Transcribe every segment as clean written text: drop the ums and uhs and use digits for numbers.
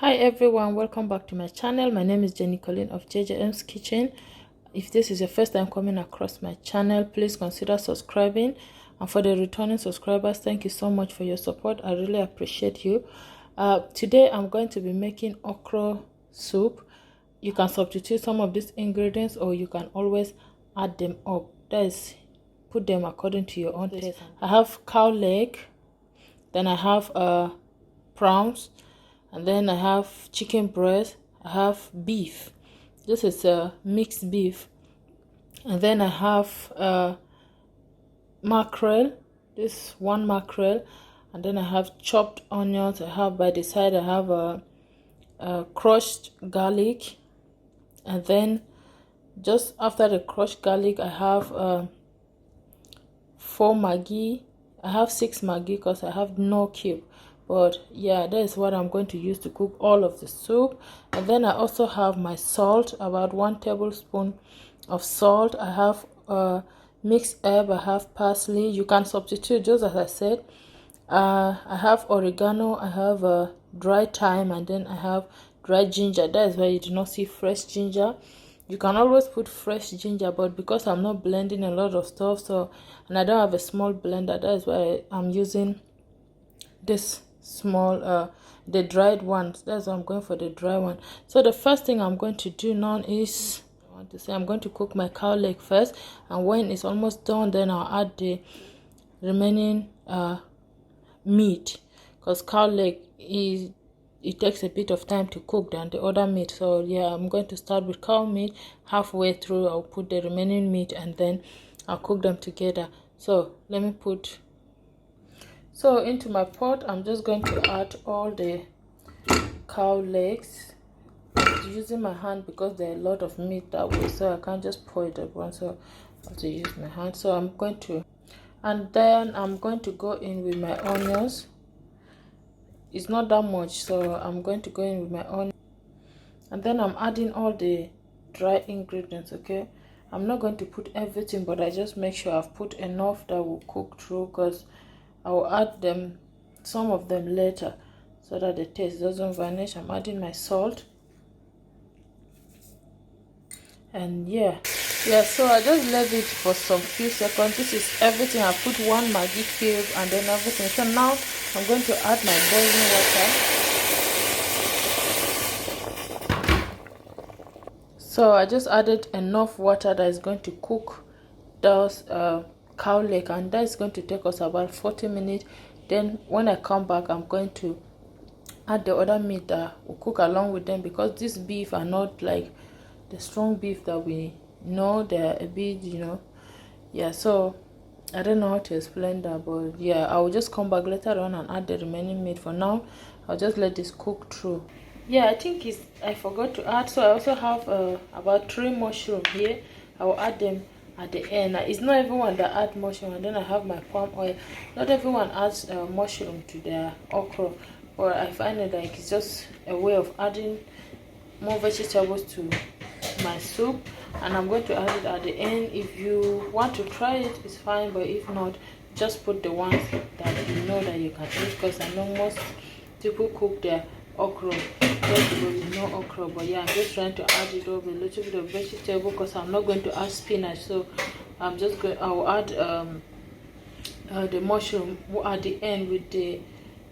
Hi everyone, welcome back to my channel. My name is Jenny Colleen of JJM's Kitchen. If this is your first time coming across my channel, please consider subscribing. And for the returning subscribers, thank you so much for your support. I really appreciate you. Today I'm going to be making okra soup. You can substitute some of these ingredients or you can always add them up. That is, put them according to your own taste. I have cow leg, then I have prawns, and then I have chicken breast, I have beef. This is a mixed beef. And then I have mackerel, this one mackerel. And then I have chopped onions. I have by the side, I have a crushed garlic. And then just after the crushed garlic, I have 4 Maggi. I have 6 Maggi because I have no cube. But yeah, that is what I'm going to use to cook all of the soup. And then I also have my salt, about 1 tablespoon of salt. I have mixed herb, I have parsley. You can substitute just as I said. I have oregano, I have dry thyme, and then I have dry ginger. That is why you do not see fresh ginger. You can always put fresh ginger, but because I'm not blending a lot of stuff, and I don't have a small blender, that is why I'm using this small the dried ones. That's why I'm going for the dry one. So the first thing I'm going to do now is I'm going to cook my cow leg first, and when it's almost done, then I'll add the remaining meat, because cow leg it takes a bit of time to cook than the other meat. So yeah, I'm going to start with cow meat. Halfway through, I'll put the remaining meat and then I'll cook them together. So let me put into my pot. I'm just going to add all the cow legs. I'm using my hand because there are a lot of meat that way, so I can't just pour it at once, so I have to use my hand. So I'm going to, and then I'm going to go in with my onions. It's not that much, so I'm going to go in with my onion, and then I'm adding all the dry ingredients. Okay, I'm not going to put everything, but I just make sure I've put enough that will cook through, because I will add them, some of them later, so that the taste doesn't vanish. I'm adding my salt, and yeah, so I just let it for some few seconds. This is everything. I put 1 Maggi cube and then everything. So now I'm going to add my boiling water. So I just added enough water that is going to cook those cow leg, and that is going to take us about 40 minutes. Then when I come back, I'm going to add the other meat that will cook along with them, because this beef are not like the strong beef that we know. They're a bit, yeah, so I don't know how to explain that, but yeah, I will just come back later on and add the remaining meat. For now, I'll just let this cook through. Yeah, I think I forgot to add, so I also have about 3 mushrooms here. I will add them at the end. It's not everyone that adds mushroom. And then I have my palm oil. Not everyone adds mushroom to their okra, but I find it like it's just a way of adding more vegetables to my soup, and I'm going to add it at the end. If you want to try it, it's fine, but if not, just put the ones that you know that you can eat, because I know most people cook their okra just because you know okra. But yeah, I'm just trying to add it over a little bit of vegetable, because I'm not going to add spinach, so I'm just going, I'll add the mushroom at the end with the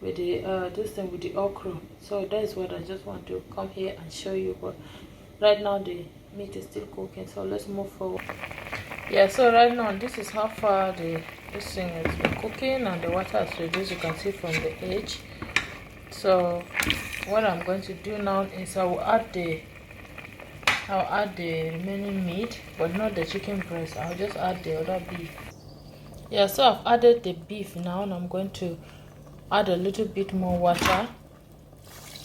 this thing with the okra. So that is what I just want to come here and show you. But right now the meat is still cooking, so let's move forward. Yeah, so right now this is how far this thing has been cooking, and the water has reduced, you can see from the edge. So what I'm going to do now is I'll add the remaining meat, but not the chicken breast. I'll just add the other beef. Yeah, so I've added the beef now, and I'm going to add a little bit more water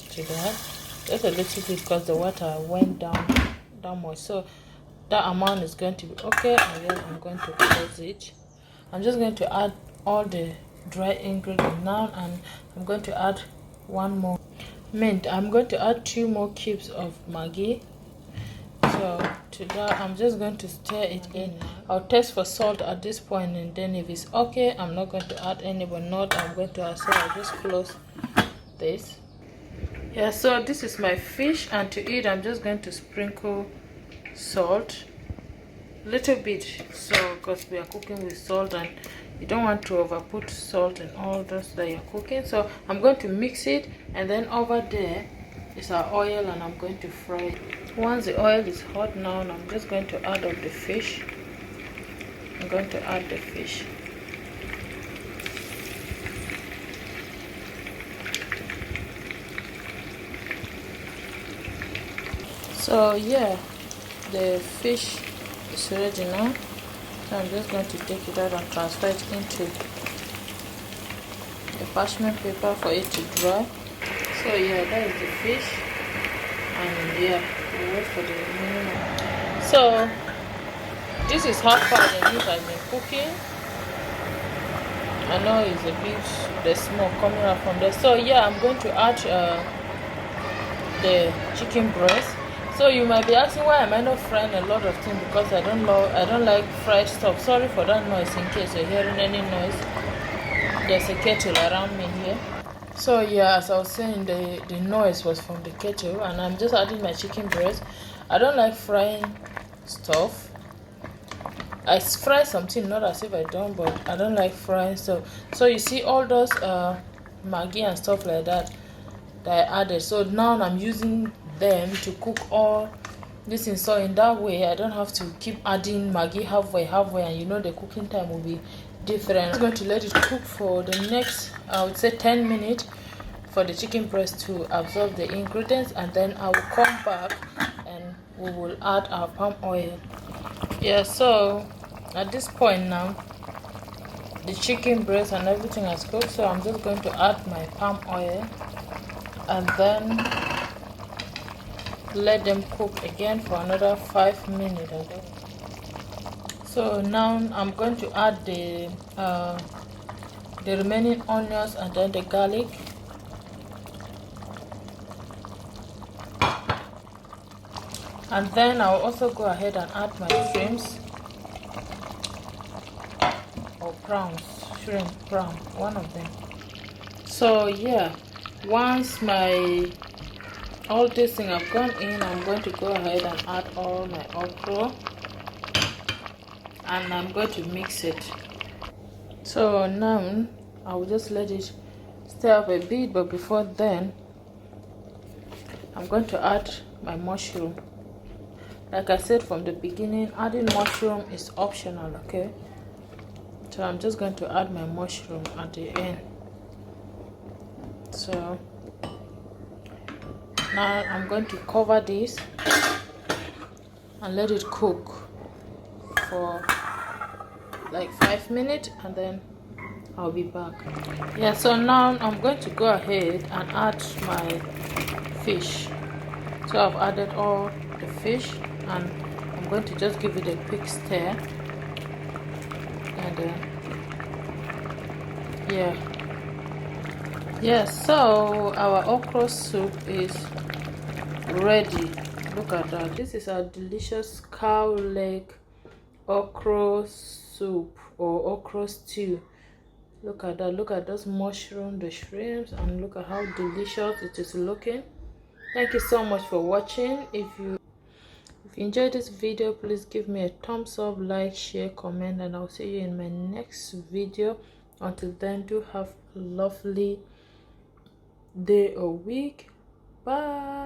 to that, just a little bit, because the water went down much. So that amount is going to be okay, and then I'm going to close it. I'm just going to add all the dry ingredients now, and I'm going to add 1 more mint. I'm going to add 2 more cubes of Maggi. So to that, I'm just going to stir it in. I'll test for salt at this point, and then if it's okay, I'm not going to add any, but not, I'm going to add. So I'll just close this. Yeah, so this is my fish, and to eat I'm just going to sprinkle salt little bit, so because we are cooking with salt and you don't want to over put salt in all those that you're cooking. So I'm going to mix it, and then over there is our oil, and I'm going to fry it. Once the oil is hot now, I'm just going to add up the fish. I'm going to add the fish. So yeah, the fish is ready now. So I'm just going to take it out and transfer it into the parchment paper for it to dry. So yeah, that is the fish, and yeah, we'll wait for the remaining one. So this is how far the meat has been cooking. I know it's a bit the smoke coming out from there. So yeah, I'm going to add the chicken breast. So you might be asking, why am I not frying a lot of things? Because I don't like fried stuff. Sorry for that noise. In case you're hearing any noise, there's a kettle around me here. So yeah, as I was saying, the noise was from the kettle, and I'm just adding my chicken breast. I don't like frying stuff. I fry something, not as if I don't, but I don't like frying stuff. So you see all those Maggi and stuff like that I added. So now I'm using them to cook all this in. So in that way, I don't have to keep adding Maggi halfway, and you know the cooking time will be different. I'm going to let it cook for the next, I would say 10 minutes for the chicken breast to absorb the ingredients, and then I will come back and we will add our palm oil. Yeah, so at this point now, the chicken breast and everything has cooked, so I'm just going to add my palm oil and then let them cook again for another 5 minutes. So now I'm going to add the remaining onions and then the garlic. And then I'll also go ahead and add my shrimps or prawns, shrimp, prawn, one of them. So yeah, once my all this thing have gone in, I'm going to go ahead and add all my okra, and I'm going to mix it. So now I will just let it stir up a bit, but before then I'm going to add my mushroom. Like I said from the beginning, adding mushroom is optional, okay? So I'm just going to add my mushroom at the end. So now I'm going to cover this and let it cook for like 5 minutes, and then I'll be back. Yeah, so now I'm going to go ahead and add my fish. So I've added all the fish, and I'm going to just give it a quick stir, and yeah, so our okra soup is ready. Look at that. This is our delicious cow leg okra soup or okra stew. Look at that. Look at those mushrooms, the shrimps, and look at how delicious it is looking. Thank you so much for watching. If you enjoyed this video, please give me a thumbs up, like, share, comment, and I'll see you in my next video. Until then, do have a lovely day or week. Bye.